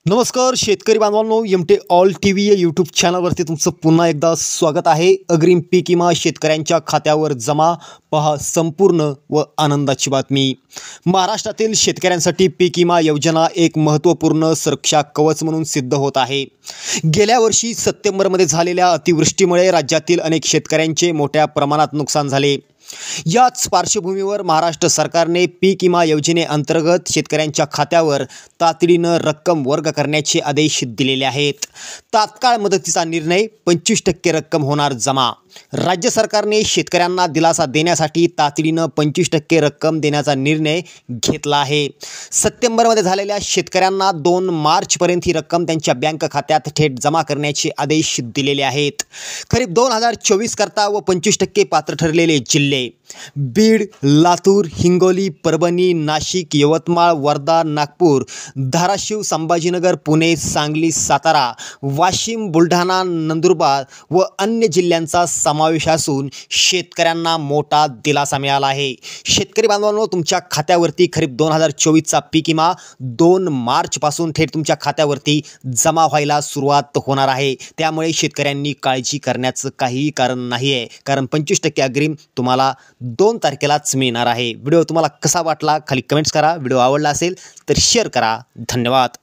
नमस्कार शेतकरी बांधवांनो, एमटे ऑल टीव्ही या यूट्यूब चॅनलवरती तुमचं पुन्हा एकदा स्वागत आहे। अग्रिम पीक विमा शेतकऱ्यांच्या खात्यावर जमा, पहा संपूर्ण व आनंदाची बातमी। महाराष्ट्रातील शेतकऱ्यांसाठी पीक विमा योजना एक महत्त्वपूर्ण सुरक्षा कवच म्हणून सिद्ध होत आहे। गेल्या वर्षी सप्टेंबरमध्ये झालेल्या अतिवृष्टीमुळे राज्यातील अनेक शेतकऱ्यांचे मोठ्या प्रमाणात नुकसान झाले। याच पार्श्वभूमीवर महाराष्ट्र सरकारने पीक विमा योजनेअंतर्गत शेतकऱ्यांच्या खात्यावर तातडीने रक्कम वर्ग करण्याचे आदेश दिलेले आहेत। तात्काळ मदतीचा निर्णय 25% रक्कम होणार जमा। राज्य सरकारने शेतकऱ्यांना दिलासा देण्यासाठी तातडीने 25% रक्कम देण्याचा निर्णय घेतला आहे। सप्टेंबरमध्ये झालेल्या शेतकऱ्यांना 2 मार्चपर्यंत ही रक्कम त्यांच्या बँक खात्यात थेट जमा करण्याचे आदेश दिलेले आहेत। खरीप 2024 करता व 25% पात्र ठरलेले जिल्हे बीड, लातूर, हिंगोली, परभणी, नाशिक, यवतमाळ, वर्धा, नागपूर, धाराशिव, संभाजीनगर, पुणे, सांगली, सातारा, वाशिम, बुलढाणा, नंदुरबार व अन्य जिल्ह्यांचा समावेश असून शेतकऱ्यांना मोठा दिलासा मिळाला आहे। शेतकरी बांधवांनो, तुमच्या खात्यावरती खरीप 2024चा पीक विमा 2 मार्चपासून थेट तुमच्या खात्यावरती जमा व्हायला सुरुवात होणार आहे। त्यामुळे शेतकऱ्यांनी काळजी करण्याचं काहीही कारण नाही आहे, कारण 25% अग्रिम तुम्हाला 2 तारखेलाच मिळणार आहे। व्हिडिओ तुम्हाला कसा वाटला खाली कमेंट्स करा। व्हिडिओ आवडला असेल तर शेअर करा। धन्यवाद।